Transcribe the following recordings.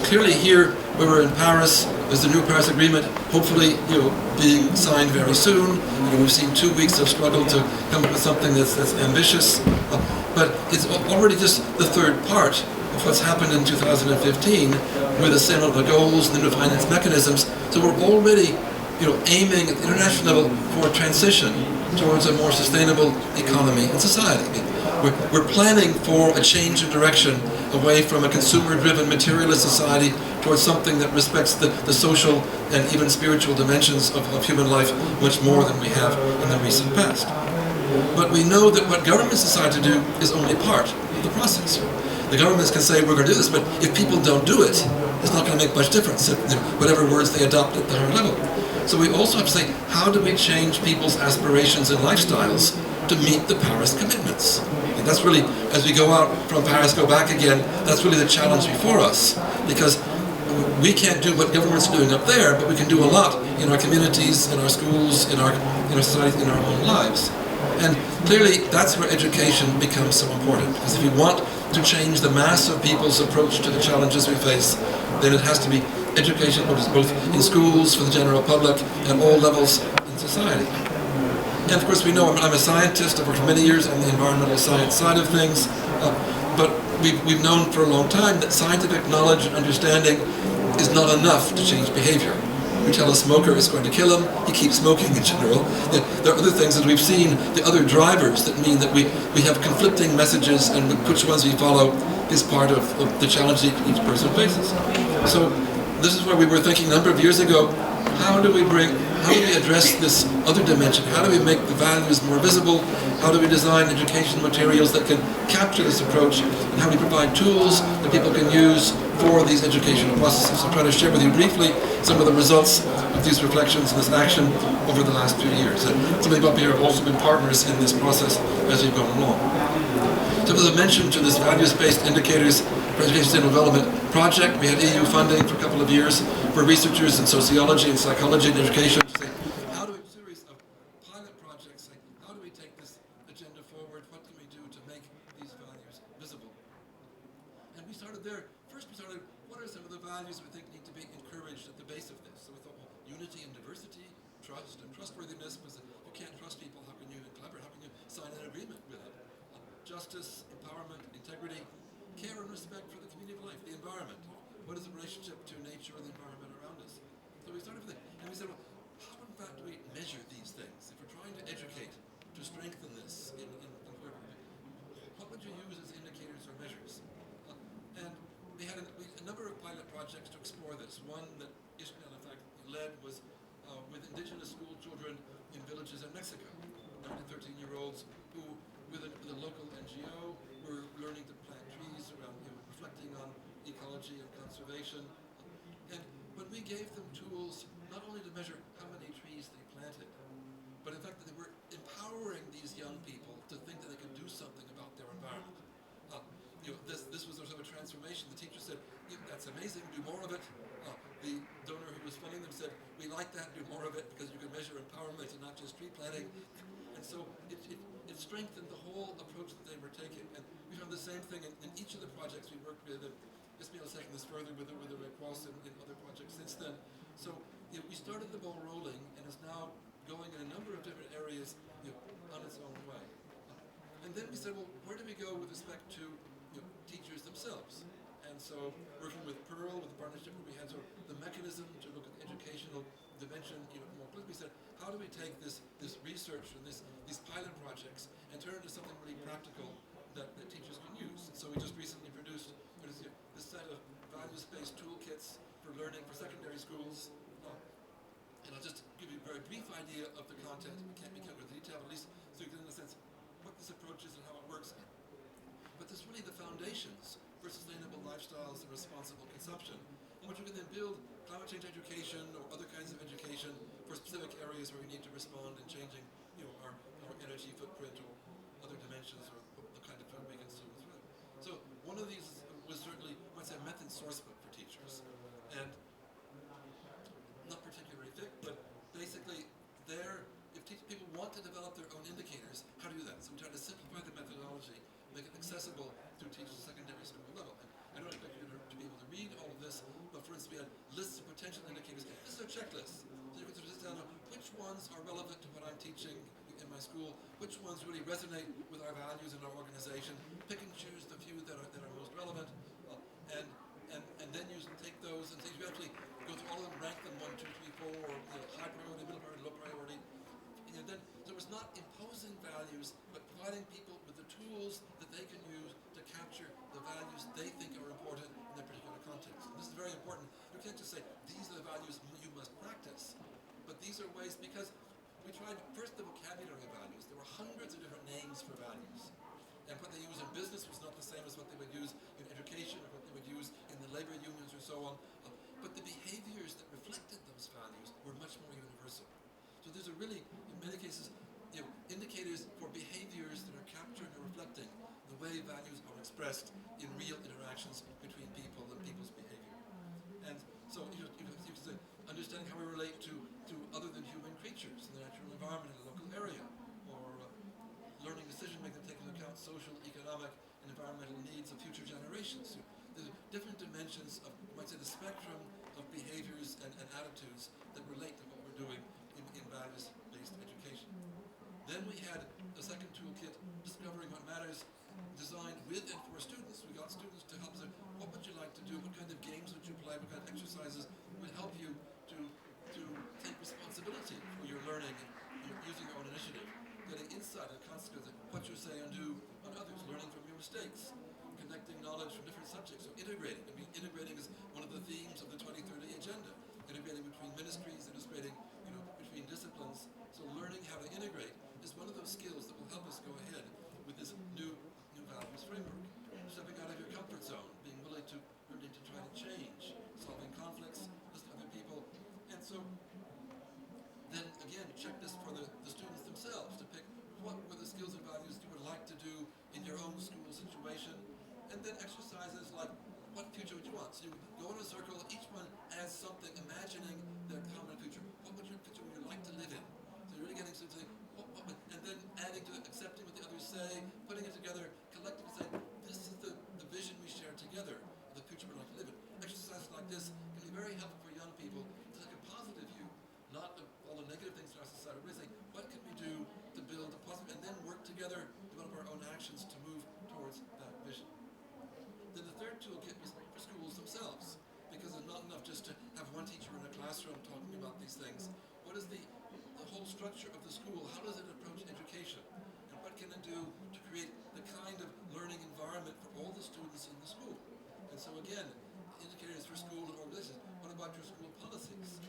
clearly here, we were in Paris, there's the new Paris Agreement, hopefully, being signed very soon. We've seen 2 weeks of struggle to come up with something that's ambitious, but it's already just the third part of what's happened in 2015 with the same of the goals and the new finance mechanisms. So we're already, aiming at the international level for a transition towards a more sustainable economy and society. We're planning for a change of direction away from a consumer-driven materialist society towards something that respects the social and even spiritual dimensions of human life much more than we have in the recent past. But we know that what governments decide to do is only part of the process. The governments can say, we're going to do this, but if people don't do it, it's not going to make much difference, whatever words they adopt at the higher level. So we also have to say, how do we change people's aspirations and lifestyles to meet the Paris commitments? And that's really, as we go out from Paris, go back again, that's really the challenge before us. Because we can't do what governments are doing up there, but we can do a lot in our communities, in our schools, in our society, in our own lives. And clearly, that's where education becomes so important. Because if we want to change the mass of people's approach to the challenges we face, then it has to be education both in schools, for the general public, at all levels in society. And of course we know I'm a scientist, I've worked for many years on the environmental science side of things, but we've known for a long time that scientific knowledge and understanding is not enough to change behavior. We tell a smoker it's going to kill him, he keeps smoking in general. There are other things that we've seen, the other drivers that mean that we have conflicting messages, and which ones we follow is part of the challenge that each person faces. So this is where we were thinking a number of years ago, how do we address this other dimension? How do we make the values more visible? How do we design education materials that can capture this approach? And how do we provide tools that people can use for these educational processes? I'm trying to share with you briefly some of the results of these reflections and this action over the last few years. And some of you up here have also been partners in this process as we've gone along. So as I mentioned, to this values-based indicators for education sustainable development project, we had EU funding for a couple of years for researchers in sociology and psychology and education to say, how do we, a series of pilot projects, say, how do we take this agenda forward? What can we do to make these values visible? And we started there. First we started, what are some of the values we think need to be encouraged at the base of this? So we thought, well, unity and diversity, trust and trustworthiness, because if you can't trust people, how can you collaborate? How can you sign an agreement with them? Justice, empowerment, integrity, care and respect for the community of life, the environment. What is the relationship to nature and the environment around us? So we started with it, and we said, well, how in fact do we measure these things? If we're trying to educate, to strengthen this in what would you use as indicators or measures? And we had a number of pilot projects to explore this. One that Ishmael, in fact, led was with indigenous school children in villages in Mexico, 9 to 13-year-olds who, with a local NGO, were learning to plant trees around, reflecting on ecology and conservation. And when we gave them tools, not only to measure how many trees they planted, but in fact that they were empowering these young people to think that they could do something about their environment. This was sort of a transformation. The teacher said, that's amazing, do more of it. The donor who was funding them said, we like that, do more of it, because you can measure empowerment and not just tree planting. And so it strengthened the whole approach that they were taking. And we found the same thing in each of the projects we worked with. And Ismail has taken this further with the Red Cross and in other projects since then. So we started the ball rolling, and it's now going in a number of different areas on its own way. And then we said, well, where do we go with respect to teachers themselves? And so working with Pearl, with the partnership where we had sort of the mechanism to look at the educational dimension more closely, we said, how do we take this research and these pilot projects and turn it into something really practical that teachers can use? And so we just recently produced this set of values-based toolkits for learning for secondary schools. And I'll just give you a very brief idea of the content. We can't go into detail, but at least so you get in a sense what this approach is and how it works. But there's really the foundations for sustainable lifestyles and responsible consumption, in which we can then build climate change education or other kinds of education for specific areas where we need to respond in changing our energy footprint or other dimensions or the kind of food we consume as well. So one of these was certainly, I might say, a method source book for teachers. And not particularly thick, but basically if people want to develop their own indicators, how to do that? So we try to simplify the methodology, make it accessible to teachers at secondary school level. And I don't expect you to be able to read all of this, potential indicators. This is a checklist. So you can sort of sit down on which ones are relevant to what I'm teaching in my school, which ones really resonate with our values in our organization, pick and choose the few that are most relevant, and then you take those and you actually go through all of them, rank them 1, 2, 3, 4, high priority, middle priority, low priority. And then, so it's not imposing values, but providing people with the tools that they can use to capture the values they think are important in their particular context. And this is very important. You can't just say, these are the values you must practice. But these are ways, because we tried first the vocabulary of values. There were hundreds of different names for values. And what they use in business was not the same as what they would use in education or what they would use in the labor unions or so on. But the behaviors that reflected those values were much more universal. So these are really, in many cases, indicators for behaviors that are capturing or reflecting the way values are expressed in real interactions between people and people's behavior. And so you can say, understanding how we relate to other than human creatures in the natural environment in the local area, or learning decision-making that takes into account social, economic, and environmental needs of future generations. So there's different dimensions of, you might say, the spectrum of behaviors and attitudes that relate to what we're doing in values-based education. Then we had a second toolkit, Discovering What Matters, designed with and for students. We got students to help us. What would you like to do? What kind of games would you play? What kind of exercises would help you to take responsibility for your learning and using your own initiative? Getting insight and consequences of what you say and do on others, learning from your mistakes, connecting knowledge from different subjects. So integrating. I mean, integrating is one of the themes of the 2030 agenda. Integrating between ministries, integrating between disciplines. So learning how to integrate is one of those skills that will help us go ahead with this new values framework. Stepping out of your comfort zone, being willing to try to change, solving conflicts, listening to other people. And so then again, check this for the students themselves to pick what were the skills and values you would like to do in your own school situation, and then exercises like what future would you want? So you go in a circle, each one adds something, imagining their common future. What would your future would you like to live in? So you're really getting something, and then adding to it, accepting what the others say, putting it together, collectively saying, this is the vision we share together, the future we'd like to live in. Exercises like this can be very helpful for young people to take a positive view, not all the negative things in our society, but really say, what can we do to build a positive, and then work together, develop our own actions to move towards that vision. Then the third toolkit was for schools themselves, because it's not enough just to have one teacher in a classroom talking about these things. What is the whole structure of the school? How does it approach education? And what can it do to create the kind of learning environment for all the students in the school? And so again, indicators for school and organizations. What about your school policies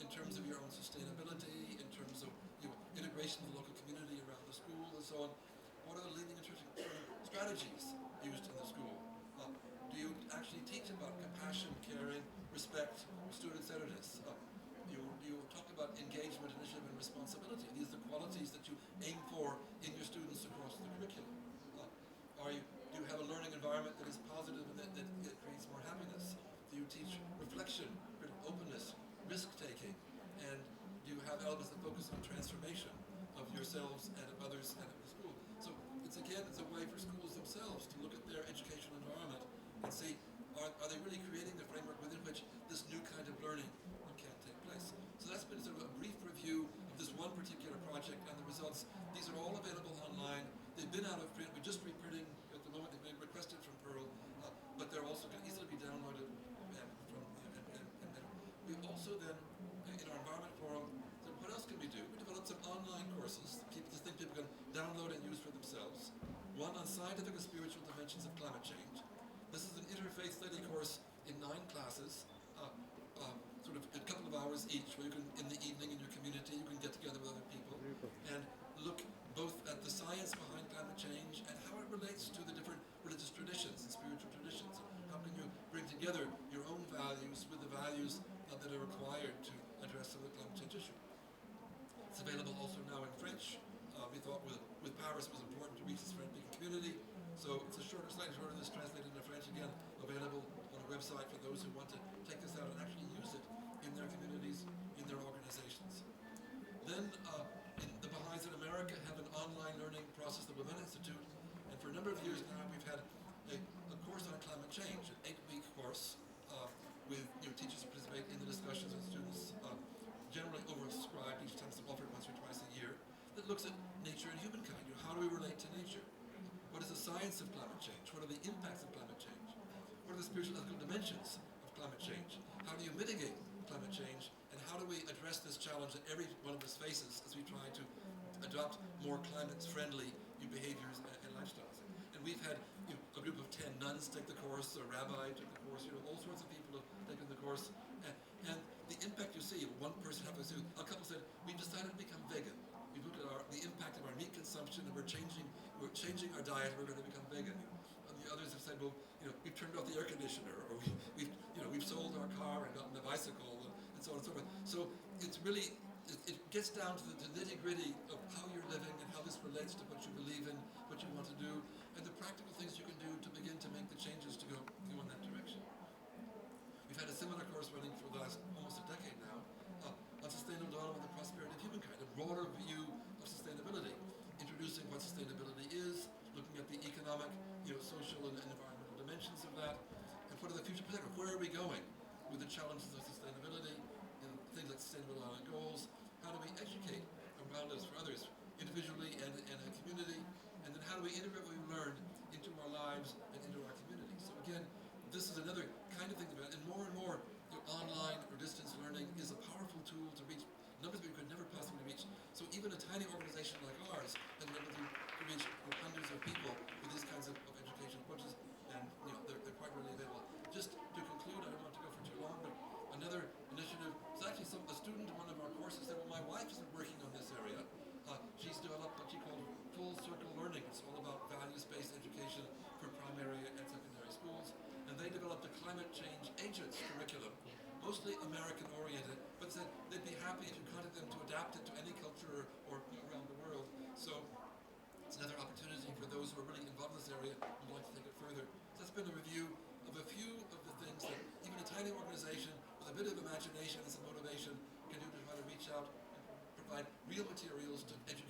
in terms of your own sustainability, in terms of integration of the local community around the school, and so on? What are the leading strategies used in the school? Do you actually teach about compassion, caring, respect, student-centeredness? Do you talk about engagement, initiative, and responsibility? These are the qualities that you aim for in your students across the curriculum. Do you have a learning environment that is positive and that creates more happiness? Do you teach reflection, openness, risk-taking? And do you have elements that focus on transformation of yourselves and of others and of the school? So it's a way for schools themselves to look at their educational environment and see, are they really creating the framework within which this new kind of learning can take place? So that's been sort of a brief review of this one particular project and the results. These are all available online. They've been out of print. We're just reprinting at the moment. They've been requested from Pearl, but they're also can easily be downloaded we also then, in our environment forum, so what else can we do? We developed some online courses that people can download and use for themselves. One on scientific and spiritual dimensions of climate change. This is an interfaith study course in 9 classes, sort of a couple of hours each, where you can, in the evening in your community, you can get together with other people and look both at the science behind climate change and how it relates to the different religious traditions and spiritual traditions. How can you bring together your own values with the values that are required to address some of the climate change issue. It's available also now in French. We thought with Paris it was important to reach this French-speaking community. So it's slightly shorter than this, translated into French again, available on a website for those who want to take this out and actually use it in their communities, in their organizations. Then the Baha'is in America have an online learning process, the Women Institute, and for a number of years now we've had a course on climate change, an 8-week course with teachers who participate in the looks at nature and humankind. How do we relate to nature? What is the science of climate change? What are the impacts of climate change? What are the spiritual ethical dimensions of climate change? How do you mitigate climate change? And how do we address this challenge that every one of us faces as we try to adopt more climate-friendly behaviors and lifestyles? And we've had a group of 10 nuns take the course, a rabbi took the course, all sorts of people have taken the course. And the impact you see, one person happens to, a couple said, we've decided to become vegan. We looked at the impact of our meat consumption, and we're changing our diet. We're going to become vegan. And the others have said, well, we've turned off the air conditioner, or we've sold our car and gotten a bicycle, and so on and so forth. So it's really it gets down to the nitty-gritty of how you're living and how this relates to what you believe in, what you want to do, and the practical things you can do to begin to make the changes to go in that direction. We've had a similar course running for the last almost a decade now on sustainable development and the prosperity of humankind, a broader view of sustainability, introducing what sustainability is, looking at the economic, social and environmental dimensions of that, and what are the future perspectives? Where are we going with the challenges of sustainability, things like sustainable development goals? How do we educate around us for others, individually and a community? And then how do we integrate what we've learned into our lives and into our communities? So again, this is another kind of thing about it. And more, online or distance learning is a powerful tool to reach numbers we could never possibly reach. So even a tiny organization like ours has been able to reach hundreds of people with these kinds of education approaches, and they're quite readily available. Just to conclude, I don't want to go for too long, but another initiative is actually a student in one of our courses said, well, my wife has been working on this area. She's developed what she called full circle learning. It's all about values-based education for primary and secondary schools. And they developed a climate change agents curriculum, mostly American-oriented, but said they'd be happy if you contact them to adapt it to any culture or around the world. So it's another opportunity for those who are really involved in this area and would like to take it further. So that's been a review of a few of the things that even a tiny organization with a bit of imagination and some motivation can do to try to reach out and provide real materials to educate